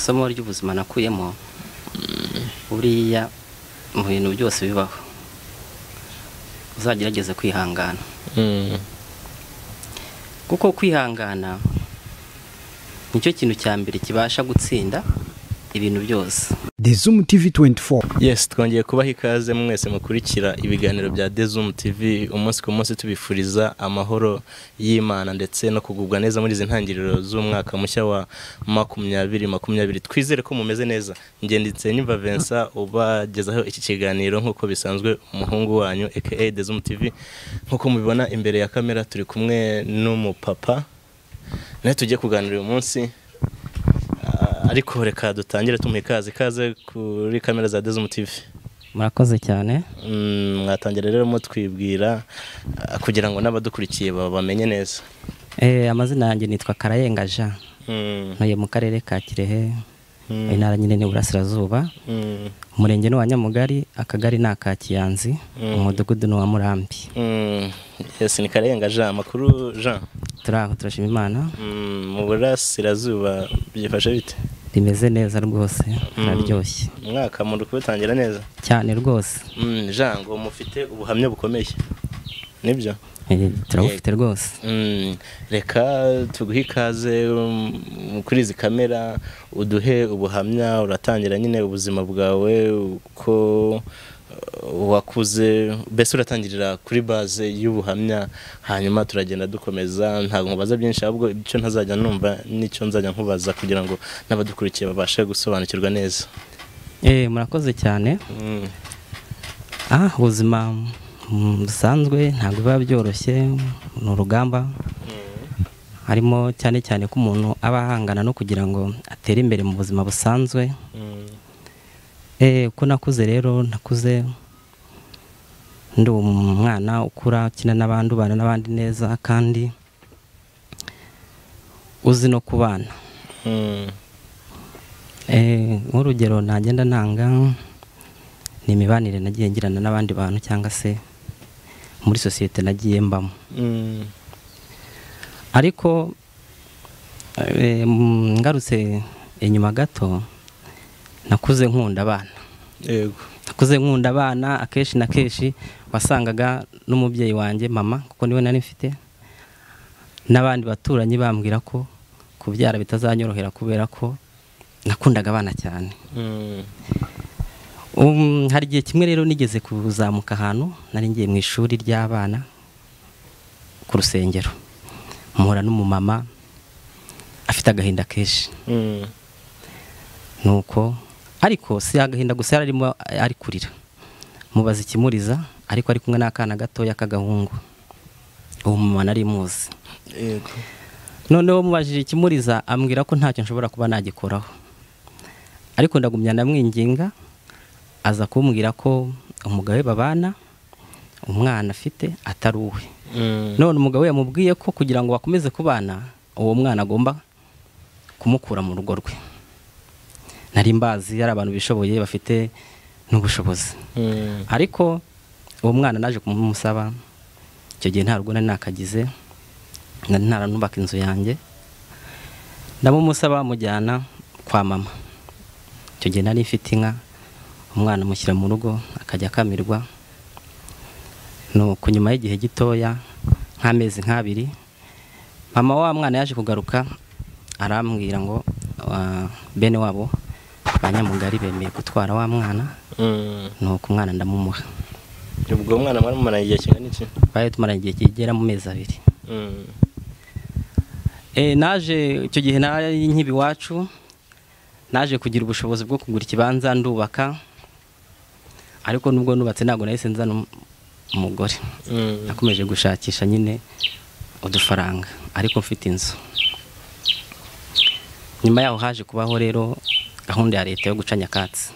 isomo ry'ubuzima nakuyemo buriya mu bintu byose bibaho uzagerageze kwihangana kuko kwihangana nicyo kintu cya mbere kibasha gutsinda ibintu byose. ZOOM TV24. Yes, twongeye kubaha ikaze mwese mukurikira ibiganiro bya ZOOM TV umunsi ku munsi tubifuriza amahoro y'Imana ndetse no kugubwa neza muri izi ntangiriro z'umwaka mushya wa 2020. Twizere ko mumeze neza. Ngenditse Niba Vincent ubagezaho iki kiganiro nkuko bisanzwe umuhungu wanyu aka ZOOM TV. Nkuko mubibona imbere ya kamera turi kumwe n'umupapa. Naye tugiye kuganira uyu munsi. Ariko reka dutangire tumuhe ikaze kuri kamera za ZOOM TV. Murakoze cyane. Mwatangira rero mo twibwira kugira ngo n'abadukurikiye bamenye neza. Amazina yanjye nitwa Karayenga Jean. Ntuye mu karere ka Kirehe. Intara nyine ni Burasirazuba. Umurenge ni wa Nyamugari, akagari ni aka Kiyanzi, umudugudu ni wa Murambi. Yes, ni Karayenga Jean. Makuru Jean. Turashima Imana. Mu Burasirazuba byifashe bite? Bimeze neza rwose, naryoshye. Mwaka muri kubitangira neza cyane rwose. Jean, ngo mufite ubuhamya bukomeye. Nibyo? Turabufite rwose. Reka tuguhe ikaze kuri izi kamera uduhe ubuhamya, uratangira nyine ubuzima bwawe uko wakuze, bese uratangirira kuri base y'ubuhamya, hanyuma turagenda dukomeza. Ntabwo nkubaza byinshi, ahubwo icyo ntazajya numva nicyo nzajya nkubaza kugira ngo n'abadukurikiye babashe gusobanukirwa neza. Murakoze cyane. Ubuzima busanzwe ntabwo biba byoroshye, ni urugamba. Harimo cyane cyane ko umuntu aba ahangana no kugira ngo atere imbere mu buzima busanzwe. Uko nakuze rero, nakuze ndi umwana ukura ukina n'abandi, ubana n'abandi neza kandi uzi no kubana. Nk'urugero nagenda ntanga ni imibanire nagiye ngirana n'abandi bantu cyangwa se muri sosiyete nagiye mbamo. Ariko ngarutse inyuma gato, nakuze nkunda abana. Yego. Nakuze nkunda abana, akeshi na keshi wasangaga n'umubyeyi wanjye mama kuko niwe nari mfite n'abandi baturanyi bambwira ko kubyara bitazanyorohera kubera ko nakundaga abana cyane. Hari igihe kimwe rero nigeze kuzamuka ahantu nari ngiye mu ishuri ry'abana ku rusengero, mpura n'umumama afite agahinda keshi. Nuko ariko si agahinda gusa, yararimo ari kurira. Mubaza ikimuriza, ariko ari kumwe n'akana gatoya k'agahungu. Uwo mumama nari muzi. Yego. Noneho mubajije ikimuriza, ambwira ko ntacyo nshobora kuba nagikoraho. Ariko ndagumya ndamwinginga, aza kumbwira ko umugabo we babana, umwana afite atari uwe. None umugabo yamubwiye ko kugira ngo bakomeze kubana, uwo mwana agomba kumukura mu rugo rwe. Nari mbazi ari abantu bishoboye bafite n'ubushobozi. Ariko uwo mwana naje kumusaba, icyo gihe nta rugo nari nakagize, nari ntaranubaka inzu yanjye. Ndamumusaba mujyana kwa mama. Icyo gihe nari mfite inka, umwana mushyira mu rugo akajya akamirwa. Nuko nyuma y'igihe gitoya nk'amezi nk'abiri, mama wa mwana yaje kugaruka, arambwira ngo bene wabo Banyamugari bemeye gutwara wa mwana. Nuko umwana ndamumuha. Ubwo mwana mwari mumaranye igihe kingana iki? Baye tumaranye igihe kigera mu mezi 2. Naje icyo gihe nari nkibi wacu, naje kugira ubushobozi bwo kugura ikibanza ndubaka. Ariko nubwo nubatse ntago nahise nzana umugore. Nakomeje gushakisha nyine udufaranga, ariko mfite inzu. Nyuma yaho haje kubaho rero gahunda ya leta yo guca nyakatsi.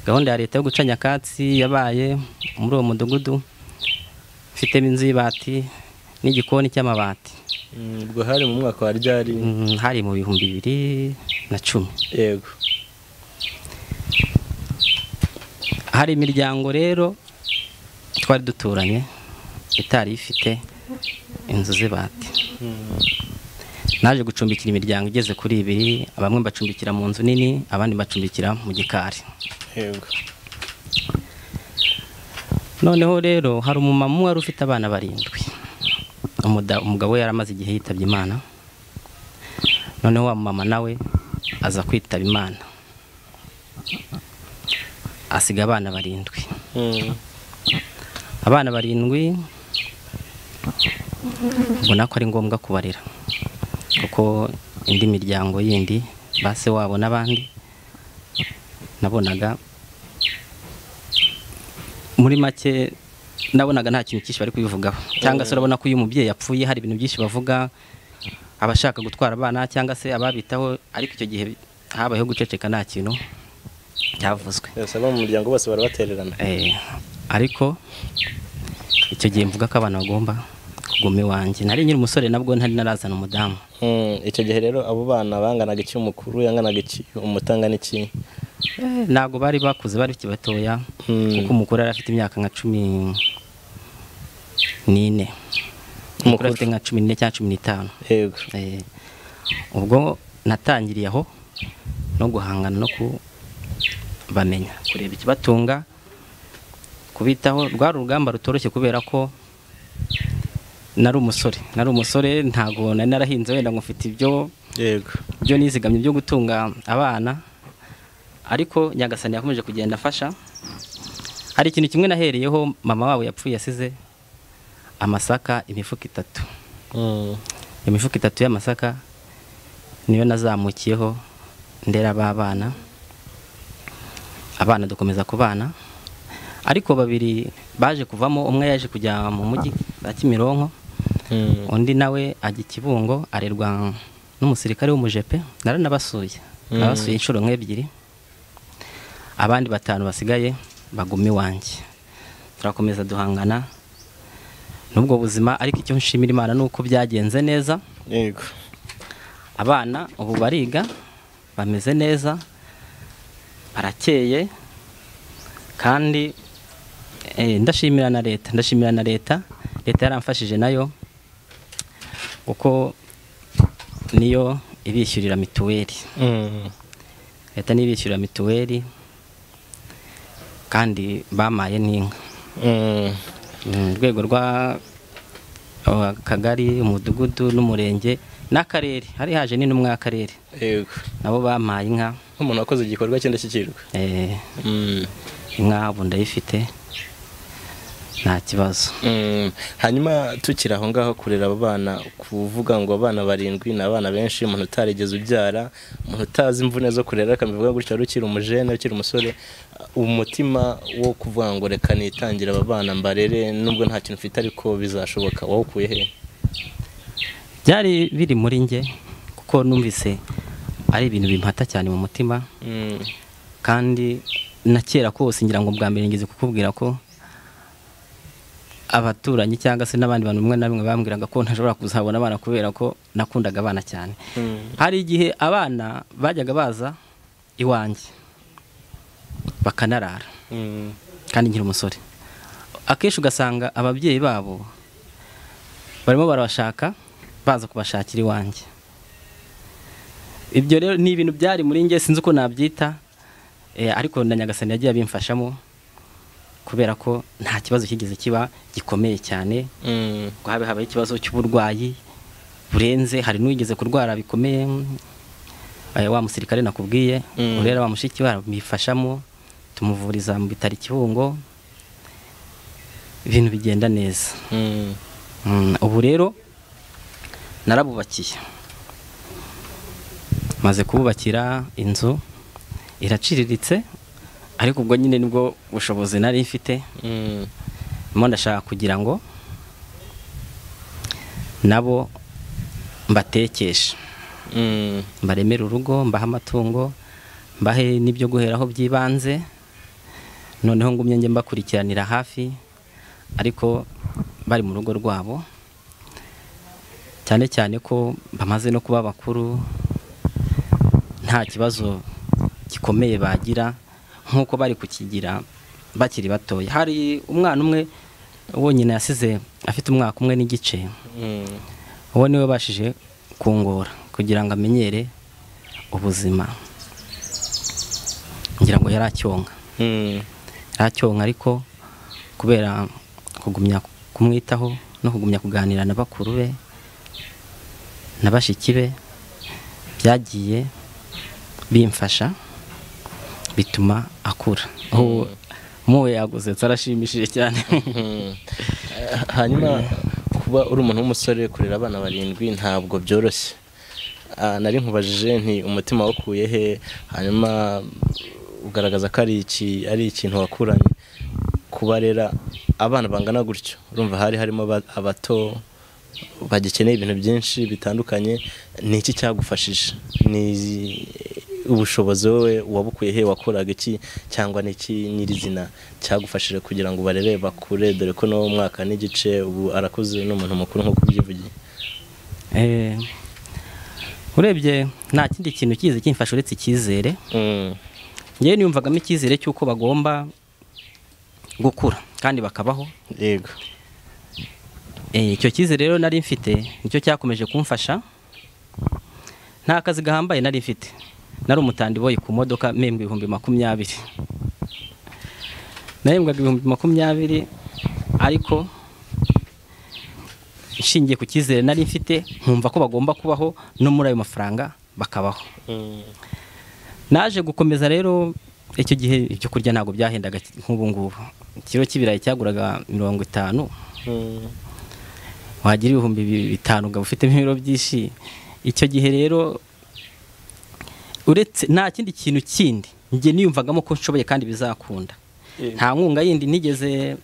Gahunda ya leta yo guca nyakatsi yabaye muri uwo mudugudu, mfitemo inzu y'ibati n'igikoni cy'amabati. Ubwo hari mu mwaka wa Byari? Hari mu 2010. Yego. Hari imiryango rero twari duturanye itari ifite inzu z'ibati. naje gucumbikira imiryango igeze kuri 2, bamwe bacumbikira mu nzu nini, abandi bacumbikira mu gikari. Yego. Noneho rero hari umumama wari ufite abana 7. Umugabo yaramaze igihe yitabye Imana. Noneho wa mama nawe aza kwitaba Imana, asiga abana 7. Abana 7 ubona ko ari ngombwa kubarera, kuko indi miryango yindi base wabo n'abandi nabonaga muri make, nabonaga nta kintu cyinshi bari kubivugaho, cyangwa se urabona ko uyu mubyeyi yapfuye hari ibintu byinshi bavuga, abashaka gutwara abana cyangwa se ababitaho, ariko icyo gihe habayeho guceceka, nta kintu cyavuzwe. Yose abo mu muryango bose barabatererana. Ariko icyo gihe mvuga ko abana bagomba kuguma iwanjye. Nari nyiri umusore nabwo ntari narazana umudamu. Icyo gihe rero abo bana banganaga iki? Umukuru yanganaga iki? Umutangana iki? Ntago bari bakuze, bari batoya, kuko umukuru yari afite imyaka nka 14. Umukuru afite nka 14 cyangwa 15. Yego. Ubwo natangiriye aho no guhangana no kubamenya, kureba ikibatunga, kubitaho. Rwari urugamba rutoroshye kubera ko nari umusore, ntago nari narahinze wenda ngufite ibyo. Yego. Byo nizigamye byo gutunga abana, ariko Nyagasani yakomeje kugenda afasha. Hari ikintu kimwe nahereyeho, mama wabo yapfuye yasize amasaka imifuka 3. Imifuka 3 y'amasaka niyo nazamukiyeho ndera abana dukomeza kubana. Ariko 2 baje kuvamo, umwe yaje kujya mu mujyi wa Kimironko, undi nawe ajya Kibungo arerwa n'umusirikare w'umujepe. Naranabasuye, nabasuye inshuro 2. Abandi 5 basigaye baguma iwanjye, turakomeza duhangana n'ubwo buzima. Ariko icyo nshimira Imana nuko byagenze neza. Yego. Abana ubu bariga, bameze neza, barakeye, kandi ndashimira na leta yaramfashije nayo, kuko niyo ibishyurira mituweli. Leta niyo ibishyurira mituweli, kandi bamaye n'inka. Urwego rwa Kagari, umudugudu n'umurenge n'akarere, hari haje n'intumwa y'akarere. Yego. Nabo bamaye inka. Umuntu wakoze igikorwa cy'indashyikirwa. Inka ubu ndayifite, nta kibazo. Hanyuma tukiri aho ngaho kurera abo bana, kuvuga ngo abana 7 ni abana benshi, umuntu utarigeze ubyara, umuntu utazi imvune zo kurera, akabivuga gutya rukiri umujene, ukiri umusore, umutima wo kuvuga ngo reka nitangira aba bana mbarere nubwo nta kintu mfite ariko bizashoboka, wawukuye he? Byari biri muri nge, kuko numvise ari ibintu bimpata cyane mu mutima. Kandi na kera kose ngira ngo bwa mbere ngeze kukubwira ko abaturanyi cyangwa se n'abandi bantu umwe na bamwe bambwiraga ko ntashobora kuzabona abana kubera ko nakundaga abana cyane. Hari igihe abana bajyaga baza iwanjye bakanarara, kandi nkiri umusore. Akenshi ugasanga ababyeyi babo barimo barabashaka, baza kubashakira iwanjye. Ibyo rero ni ibintu byari muri nge, sinzi uko nabyita, ariko na Nyagasani yagiye abimfashamo, kubera ko nta kibazo kigeze kiba gikomeye cyane. Habaye ikibazo cy'uburwayi burenze, hari n'uwigeze kurwara bikomeye, wa musirikare nakubwiye, urera wa mushiki we bifashamo, tumuvuriza mu bitaro Kibungo, ibintu bigenda neza. Ubu rero narabubakiye, maze kububakira inzu iraciriritse, ariko ubwo nyine nibwo bushobozi nari mfite. Mo ndashaka kugira ngo nabo mbatekeshe, mbaremere urugo, mbaha amatungo, mbahe n'ibyo guheraho byibanze. Noneho ngumye njye mbakurikiranira hafi, ariko bari mu rugo rwabo, cyane cyane ko bamaze no kuba bakuru, nta kibazo gikomeye bagira nk'uko bari kukigira bakiri batoya. Hari umwana umwe wonyine yasize afite umwaka 1 n'igice, uwo niwe bashije kungora kugira ngo amenyere ubuzima. Ngira ngo yaracyonka ariko kubera kugumya kumwitaho no kugumya kuganira na bakuru be na bashiki be byagiye bimfasha bituma akura. Muwe yaguze tarashimishije cyane. Hanyuma kuba uri umuntu w'umusore kurera abana 7 ntabwo byoroshye. Nari nkubajije nti umutima wakuye he, hanyuma ugaragaza ko ari ikintu wakuranye kubarera abana bangana gutyo. Urumva harimo abato bagikeneye ibintu byinshi bitandukanye. Ni iki cyagufashije? Ni ubushobozi wowe wabukuye he, wakoraga iki, cyangwa niki nyirizina cyagufashije kugira ngo barere bakure, dore ko no mwaka n'igice ubu arakuze n'umuntu mukuru nko kubyivugiye? Urebye nta kindi kintu kize kimfasha uretse icyizere. Ngewe niyumvagamo icyizere cy'uko bagomba gukura kandi bakabaho. Yego. Icyo cyizere rero nari mfite nicyo cyakomeje kumfasha. Nta kazi gahambaye nari mfite. Nari umutandi boy ku modoka mpembwa 20,000. Nahembwaga 20,000 ariko ishingiye ku cyizere nari mfite nkumva ko bagomba kubaho no muri ayo mafaranga bakabaho. Naje gukomeza rero icyo gihe ibyo kurya ntago byahendaga nk'ubu ngubu. Ikiro cy'ibirayi cyaguraga 50. Wagira 5,000 ugaba ufitemo ibiro byinshi. Icyo gihe rero uretse nta kindi kintu kindi nge niyumvagamo ko nshoboye kandi bizakunda. Nta nkunga yindi nigeze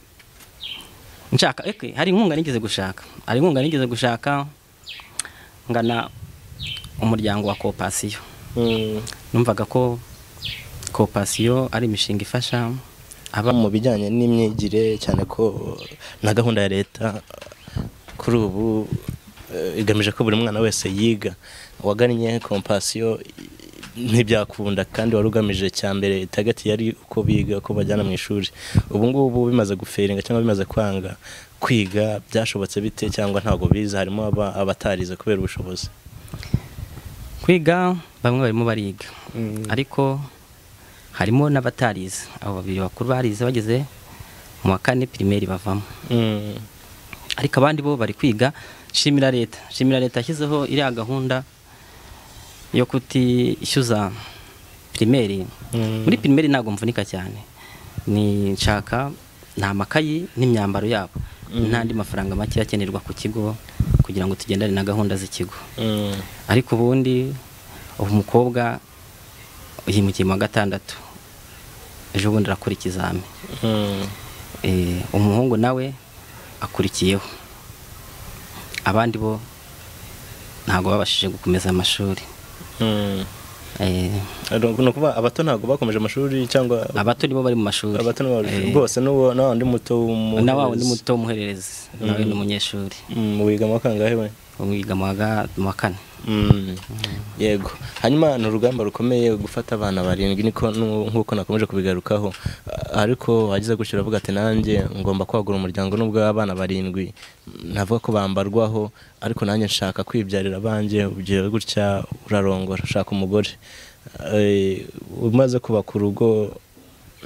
nshaka. Hari inkunga nigeze gushaka ngana umuryango wa Kopasiyo. Numvaga ko Kopasiyo ari imishinga ifasha aba mu bijyanye n'imyigire, cyane ko na gahunda ya leta kuri ubu igamije ko buri mwana wese yiga. Wagannye Kopasiyo ntibyakunda kandi wari ugamije cyambere tagati yari uko biga ko bajyana mu ishuri. Ubu ngubu bimaze guferinga cyangwa bimaze kwanga kwiga, byashobotse bite cyangwa ntago biza? Harimo abatarize kubera ubushobozi. Kwiga bamwe barimo bariga ariko harimo n'abatarize. Abo babiri bakuru barize bageze mu wa 4 primaire bavamo. Ariko abandi bo bari kwiga. Shimira leta yashyizeho iriya gahunda yo kutishyuza primaire. Muri primaire ntago mvunika cyane, ni nshaka nta makayi n'imyambaro yabo n'andi mafaranga make yakenerwa ku kigo kugira ngo tugendane na gahunda z'ikigo. Ariko ubundi umukobwa yimukiye mu 6 ejo bundi arakora ikizami. Umuhungu nawe akurikiyeho. Abandi bo ntago babashije gukomeza amashuri. No kuba abato ntago bakomeje amashuri cyangwa abato nibo bari mu mashuri. Abato nibo bose n'abandi muto umuhererezi nawe n'umunyeshuri. Wiga mu kangahe we? Wiga mu 4. Yego. Hanyuma ni urugamba rukomeye gufata abana 7 niko nkuko nakomeje kubigarukaho. Ariko wagize gushyira avuga ati nanjye ngomba kwagura umuryango nubwo abana 7 navuga ko bambarwaho, ariko nanjye nshaka kwibyarira abanje. Ugiye gutya urarongora, ushaka umugore. Umaze kubaka urugo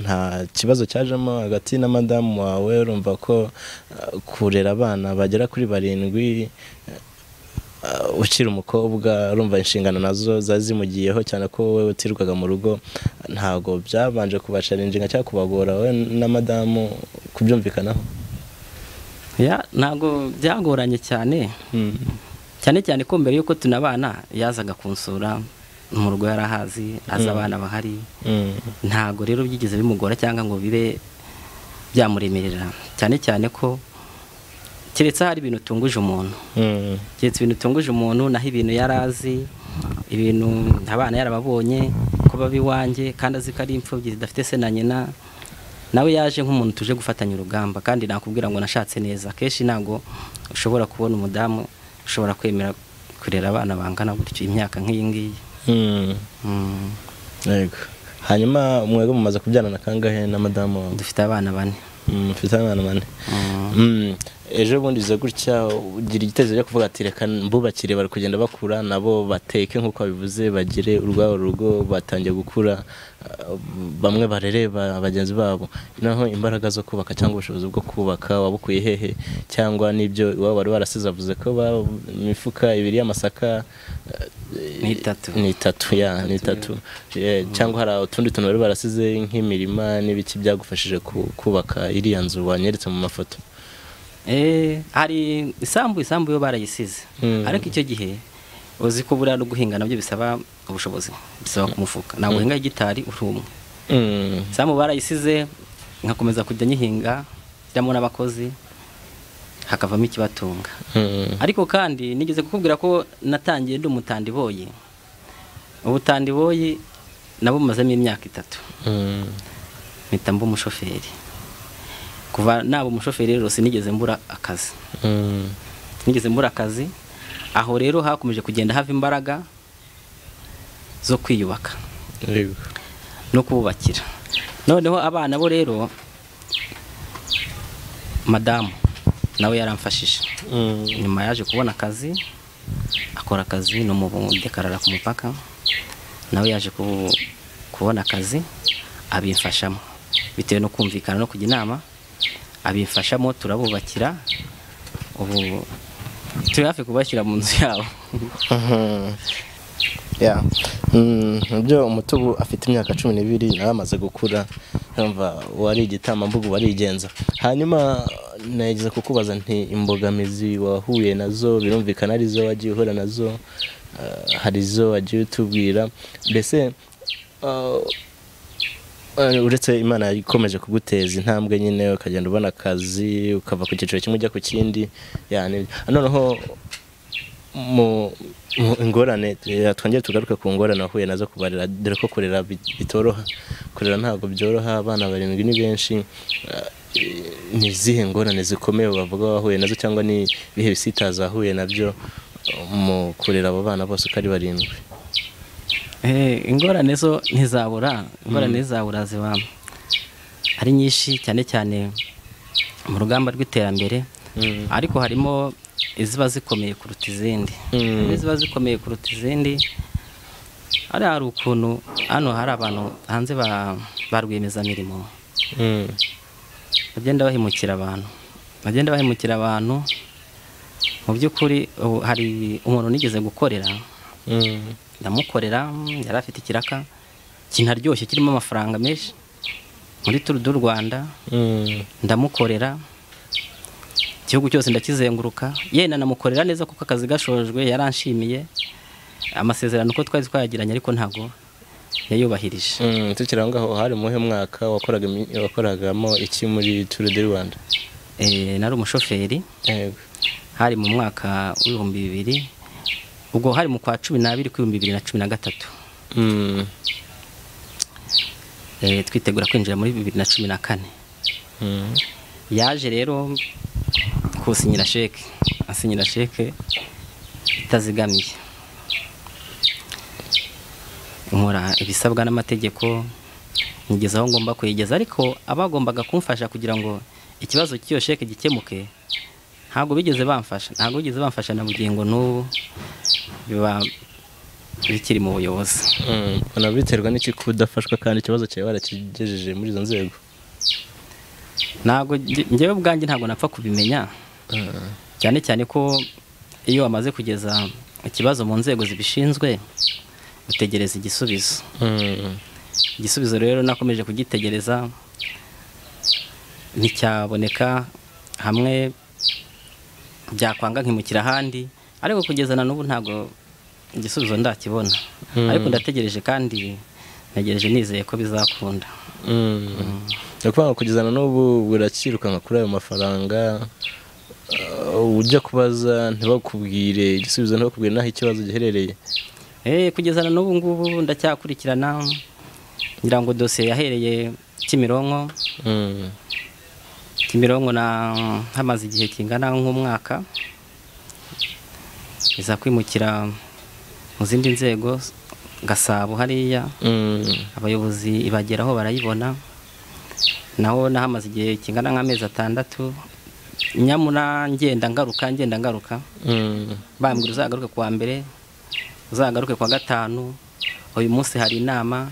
nta kibazo cyajemo hagati na madamu wawe? Urumva ko kurera abana bagera kuri 7 ukiri umukobwa, urumva inshingano nazo zazimugiyeho cyane ko wowe utirwaga mu rugo, ntago byabanje kubasharinjinga cyangwa kubagora wowe na madamu kubyumvikanaho? Ntago byagoranye cyane. Cyane ko mbere yuko tunabana yazaga kunsura mu rugo, yarahazi aza abana bahari. Ntago rero byigeze bimugora cyangwa ngo bibe byamuremerera, cyane ko keretse hari ibintu tunguje umuntu. Naho ibintu yarazi, ibintu abana yarababonye ko babi wanjye kandi azi ko ari imfubyi zidafite se na nyina. Nawe yaje nk'umuntu tuje gufatanya urugamba, kandi nakubwira ngo nashatse neza. Kenshi ntago ushobora kubona umudamu ushobora kwemera kurera abana bangana gutyo imyaka nk'iyi ngiyi. Yego. Hanyuma mwego mumaze kubyana na kangahe na madamu? Dufite abana 4. mfite abana 4. Ejo bundi biza gutya ugira igitekerezo cyo kuvuga ati reka mbubakire bari kugenda bakura nabo bateke nk'uko bivuze bagire urwabo rugo batangiye gukura bamwe barere bagenzi babo naho imbaraga zo kubaka cyangwa ubushobozi bwo kubaka wabukuye hehe cyangwa nibyo iwabo bari barasize avuze ko imifuka 2 y'amasaka ni 3 cyangwa hari utundi tuntu bari barasize nk'imirima n'ibiki byagufashije kubaka iriya nzu wanyeretse mu mafoto? Hari isambu yo barayisize ariko icyo gihe uzi ko buriya no guhinga nabyo bisaba ubushobozi bisaba ku mufuka ntabwo uhinga igitari urumwe isambu barayisize nkakomeza kujya nyihinga njyamo n'abakozi hakavamo ikibatunga ariko kandi nigeze kukubwira ko natangiye ndi umutandiboyi ubutandiboyi nabo mazemo imyaka 3 mpita mba umushoferi kuva nabo umushoferi rero sinigeze mbura akazi aho rero hakomeje kugenda hava imbaraga zo kwiyubaka no kubakira noneho abana bo rero madamu nawe yaramfashije nyuma yaje kubona akazi akora akazi no mu dekarara ku mupaka nawe yaje kubona akazi abimfashamo bitewe no kumvikana no kujya inama abimfashamo turabubakira ubu turi hafi kubashyira mu nzu yabo. Byo umutubu afite imyaka 12 nawe amaze gukura yumva wari igitambambugu warigenza hanyuma nagize kukubaza nti imbogamizi wahuye nazo birumvikana ari zo wagiye uhora nazo hari zo wagiye utubwira mbese uretse Imana ikomeje kuguteza intambwe nyine ukagenda ubona akazi ukava ku cyiciro kimwe ujya ku kindi yani noneho mu ingorane twongeye tugaruka ku ngorane wahuye nazo kubarira dore ko kurera bitoroha kurera ntabwo byoroha abana 7 ni benshi ni zihe ngorane zikomeye bavuga wahuye nazo cyangwa ni bihe bisitaza wahuye nabyo mu kurera abo bana bose uko ari 7? Ingorane zo ntizabura ziba ari nyinshi cyane cyane mu rugamba rw'iterambere ariko harimo iziba zikomeye kuruta izindi hari ukuntu hano hari abantu hanze ba rwiyemezamirimo bagenda bahimukira abantu mu by'ukuri hari umuntu nigeze gukorera ndamukorera yari afite ikiraka kinaryoshye kirimo amafaranga menshi muri Tour du Rwanda ndamukorera igihugu cyose ndakizenguruka yena namukorera neza kuko akazi gashojwe yaranshimiye amasezerano uko twari twayagiranye ariko ntago yayubahirije. Tukira ngaho hari muhe mwaka wakoragamo iki muri Tour du Rwanda? Nari umushoferi hari mu mwaka w'2000 ubwo hari mu kwa 12 ku 2013 twitegura kwinjira muri 2014 yaje rero kusinyira sheke itazigamiye nkora ibisabwa n'amategeko ngeze aho ngomba kuyigeza ariko abagombaga kumfasha kugira ngo ikibazo cy'iyo sheke gikemuke ntabwo bigeze bamfasha na bugingo n'ubu biba bikiri mu buyobozi. Biterwa n'iki kudafashwa kandi ikibazo cyawe warakigejeje muri izo nzego? Ntabwo njyewe ubwanjye ntabwo napfa kubimenya cyane cyane ko iyo wamaze kugeza ikibazo mu nzego zibishinzwe utegereza igisubizo rero nakomeje kugitegereza nticyaboneka hamwe byakwanga nkimukira ahandi ariko kugeza na n'ubu ntabwo igisubizo ndakibona ariko ndategereje kandi nagereje nizeye ko bizakunda. Yakwanga kugeza na n'ubu burakiruka kuri ayo mafaranga ujya kubaza ntibakubwire igisubizo ntibakubwire naho ikibazo giherereye? Kugeza na n'ubu ngubu ndacyakurikirana ngira ngo dosiye yahereye Kimironko na hamaze igihe kingana nk'umwaka iza kwimukira mu zindi nzego Gasabo hariya abayobozi ibageraho barayibona naho nahamaze igihe kingana nk'amezi 6 nyamuna ngenda ngaruka bambwira uzagaruke kuwa mbere uzagaruke kwa gatanu uyu munsi hari inama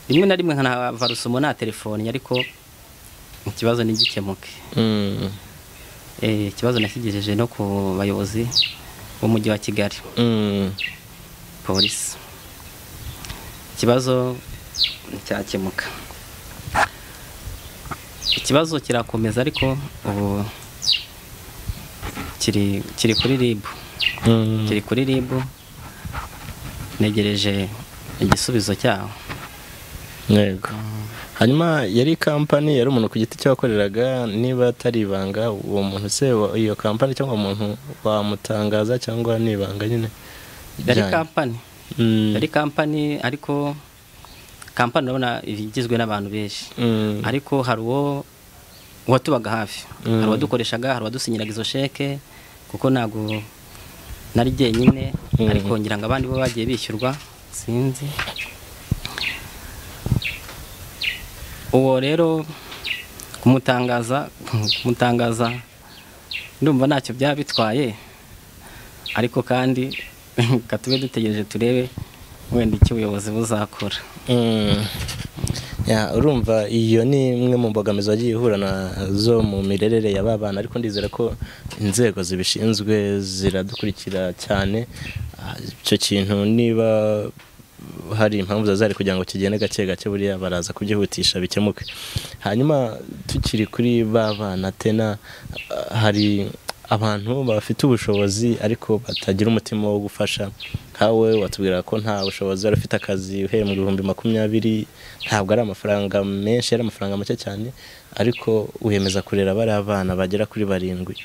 rimwe na rimwe nkana rusumo na telefone ariko ikibazo nigikemuke ikibazo nakigejeje no ku bayobozi b'umujyi wa Kigali polisi ikibazo cyakemuka ikibazo kirakomeza ariko ubu kiri kuri Reba kiri kuri Reba negereje igisubizo cyaho. Yego. Hanyuma yari company yari umuntu ku giti cyo wakoreraga niba atari ibanga uwo muntu se iyo company cyangwa umuntu wamutangaza cyangwa nibanga nyine yari company ariko company urabona igizwe n'abantu benshi ariko hari uwo watubaga hafi hari wadukoreshaga hari wadusinyiraga izo sheke kuko nago nari jyenyine ariko ngira ngo abandi bo bagiye bishyurwa sinzi uwo rero kumutangaza ndumva ntacyo byaba bitwaye ariko kandi katube dutegereje turebe wenda icyo ubuyobozi buzakora. Urumva iyo ni imwe mu mbogamizi wagiye uhura nazo mu mirerere y'abana ariko ndizera ko inzego zibishinzwe ziradukurikira cyane icyo kintu niba hari impamvu zazari kugira ngo kigende gake gake buriya baraza kubyihutisha bikemuke. Hanyuma tukiri kuri babana tena hari abantu bafite ubushobozi ariko batagira umutima wo gufasha nkawe watubwira ko nta bushobozi wari ufite akazi uhembwa 20,000 ntabwo ari amafaranga menshi ari amafaranga make cyane ariko uhemeza kurera bari abana bagera kuri 7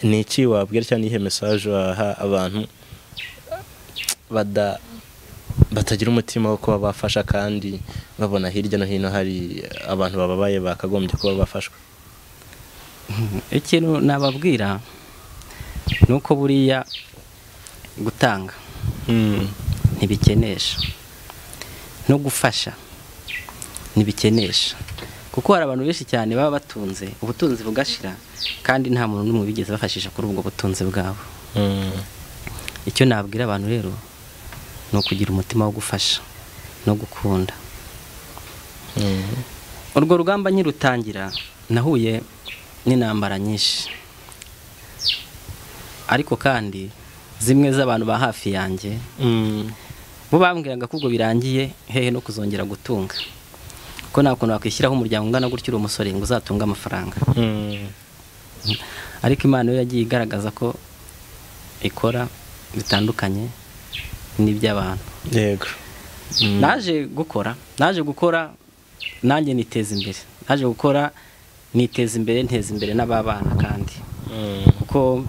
ni iki wabwira cyane ihe message waha abantu batagira umutima wo kuba bafasha kandi babona hirya no hino hari abantu bababaye bakagombye kuba bafashwa? Ikintu nababwira nuko buriya gutanga ntibikenesha no gufasha ntibikenesha kuko hari abantu benshi cyane baba batunze ubutunzi bugashira kandi nta muntu n'umwe bigeze bafashisha kuri ubwo butunzi bwabo. Icyo nabwira abantu rero no kugira umutima wo gufasha no gukunda. Urwo rugamba nyirutangira nahuye n'intambara nyinshi ariko kandi zimwe z'abantu ba hafi yanjye bo bambwiraga ko ubwo birangiye hehe no kuzongera gutunga ko nta kuntu wakwishyiraho umuryango ungana gutyo uri umusore ngo uzatunga amafaranga. Ariko Imana yo yagiye igaragaza ko ikora bitandukanye n'iby'abantu. Yego. Naje gukora nanjye niteza imbere naje gukora niteza imbere nteza imbere n'ababana kandi kuko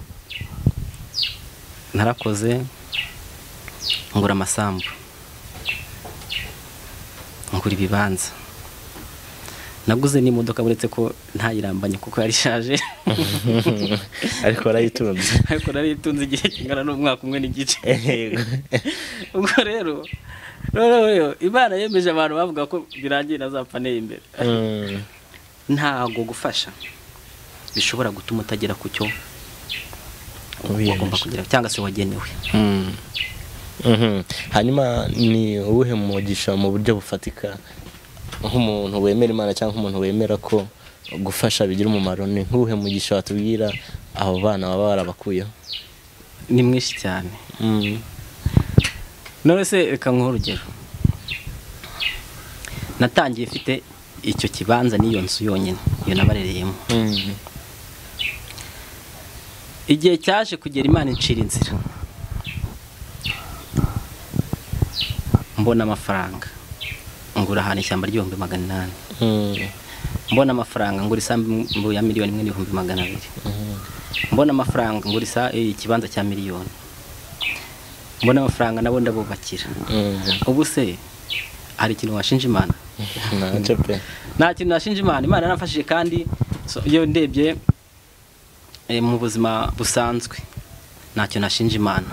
narakoze ngura amasambu ngura ibibanza naguze n'imodoka buretse ko ntayirambanye kuko yari shaje ariko narayitunze igihe kingana n'umwaka umwe n'igice. Ubwo rero Imana yemeje abantu bavuga ko birangiye nazapfa neye imbere. Ntago gufasha bishobora gutuma utagera ku cyo ugomba kugira cyangwa se wagenewe. Hanyuma ni ubuhe mugisha mu buryo bufatika nk'umuntu wemera Imana cyangwa umuntu wemera ko gufasha bigira umumaro ni nk'ubuhe mugisha watubwira abo bana baba barabakuyeho? Ni mwinshi cyane. None se reka nk'urugero natangiye mfite icyo kibanza n'iyo nzu yonyine iyo nabarereyemo. Igihe cyaje kugera Imana incira inzira mbona amafaranga ngura ahantu ishyamba ry'800,000 mbona amafaranga ngura isambu ya 1,200,000 mbona amafaranga ngura ikibanza cya 1,000,000 mbona amafaranga nabo ndabubakira. Ubu se hari ikintu washinja Imana? Nta kintu nashinja Imana. Imana yaramfashije kandi iyo ndebye mu buzima busanzwe ntacyo nashinja Imana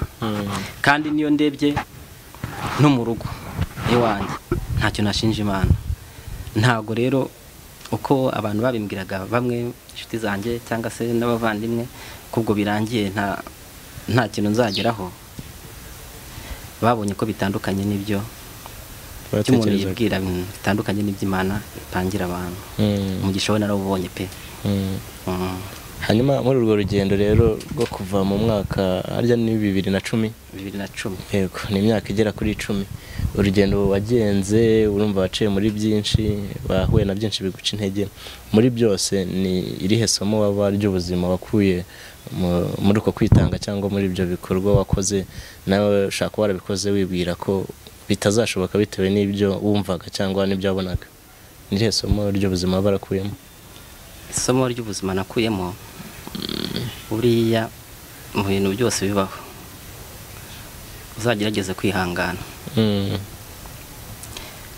kandi niyo ndebye no mu rugo iwanjye ntacyo nashinja Imana. Ntago rero uko abantu babimbwiraga bamwe inshuti zanjye cyangwa se n'abavandimwe kubwo birangiye nta kintu nzageraho, babonye ko bitandukanye n'ibyo umuntu yibwira, bitandukanye n'iby'Imana ipangira abantu. Umugisha we narawubonye pe. Hanyuma muri urwo rugendo rero rwo kuva mu mwaka harya ni 2010 yego, ni imyaka igera kuri 10, urugendo wagenze urumva waciye muri byinshi, wahuye na byinshi biguca intege, muri byose ni irihe somo waba ry'ubuzima wakuye muri uko kwitanga cyangwa muri ibyo bikorwa wakoze nawe ushaka warabikoze wibwira ko bitazashoboka bitewe n'ibyo wumvaga cyangwa n'ibyo wabonaga? Ni irihe somo ry'ubuzima barakuyemo? Isomo ry'ubuzima nakuyemo, buriya mu bintu byose bibaho uzagerageze kwihangana,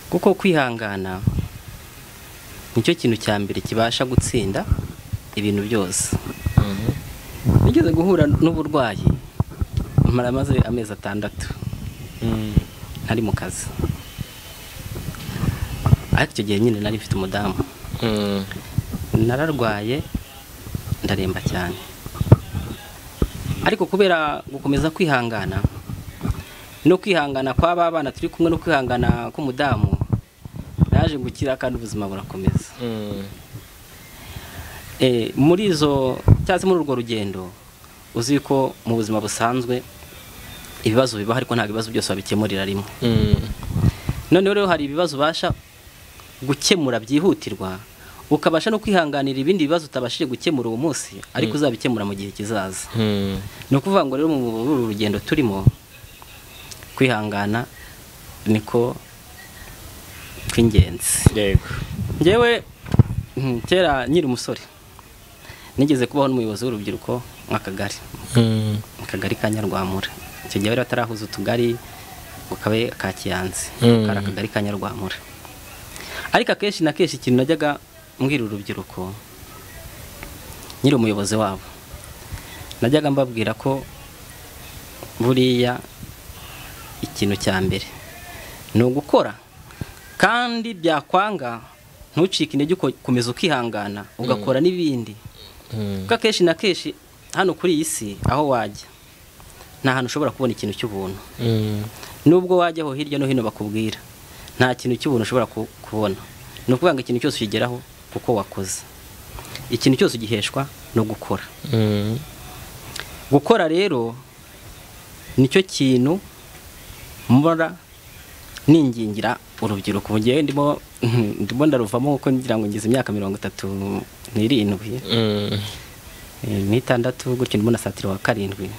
kuko kwihangana nicyo kintu cya mbere kibasha gutsinda ibintu byose. Nigeze guhura n'uburwayi maze amezi 6 ntari mu kazi, ariko icyo gihe nyine nari mfite umudamu, nararwaye ndaremba cyane, ariko kubera gukomeza kwihangana no kwihangana kwa abana turi kumwe no kwihangana k'umudamu, naje gukira kandi ubuzima burakomeza. Muri izo cyangwa muri urwo rugendo uzi ko mu buzima busanzwe ibibazo bibaho, ariko nta bibazo byose babikemurira rimwe. Noneho rero hari ibibazo basha gukemura byihutirwa, ukabasha no kwihanganira ibindi bibazo utabashije gukemura uwo munsi, ariko uzabikemura mu gihe kizaza. No kuvuga ngo rero mu uru rugendo turimo kwihangana niko kw'ingenzi. Yego, ngewe kera nyiri umusore nigeze kubaho n'umuyobozi w'urubyiruko mw'akagari, akagari ka Nyarwamura. Icyo gihe rero atarahuza utugari ukabe ka Kiyanzi, kari akagari ka Nyarwamura. Ariko akenshi na kenshi ikintu najyaga mbwira urubyiruko nyiri umuyobozi wabo, najyaga mbabwira ko buriya ikintu cya mbere ni ugukora, kandi byakwanga ntucike intege, ukomeza ukihangana ugakora n'ibindi. Kuko akenshi na kenshi hano kuri iyi si aho wajya nta hantu ushobora kubona ikintu cy'ubuntu. Nubwo wajyaho hirya no hino bakubwira, nta kintu cy'ubuntu ushobora kubona. Ni ukuvuga ngo ikintu cyose ukigeraho kuko wakoze, ikintu cyose ugiheshwa no gukora. Gukora rero nicyo kintu mbora ningingira urubyiruko. Mugiye ndimo ndaruvamo kuko ngira ngo ngize imyaka 37 n'itandatu gutyo, ndimo nasatira wa 7.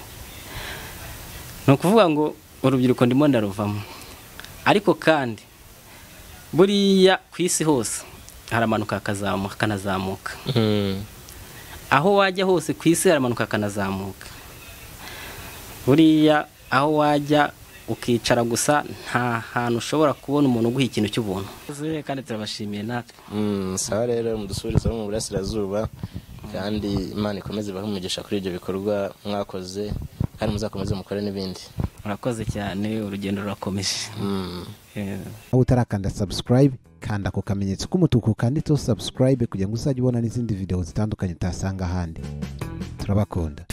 No kuvuga ngo urubyiruko ndimo ndaruvamo, ariko kandi buriya ku isi hose haramanuka kanazamuka. Aho wajya hose ku isi haramanuka kanazamuka. Buriya aho wajya ukicara gusa nta hantu ushobora kubona umuntu uguha ikintu cy'ubuntu. Kandi turabashimiye natwe. Sawa rero mudusubiriza mu burasirazuba, kandi Imana ikomeze ibahe umugisha kuri ibyo bikorwa mwakoze, kandi muzakomeze mukore n'ibindi. Murakoze cyane, urugendo rurakomeje. Aho utarakanda subscribe, kanda ku kamenyetso k'umutuku kanditseho subscribe kugira ngo uzajye ubona n'izindi video zitandukanye utasanga ahandi. Turabakunda.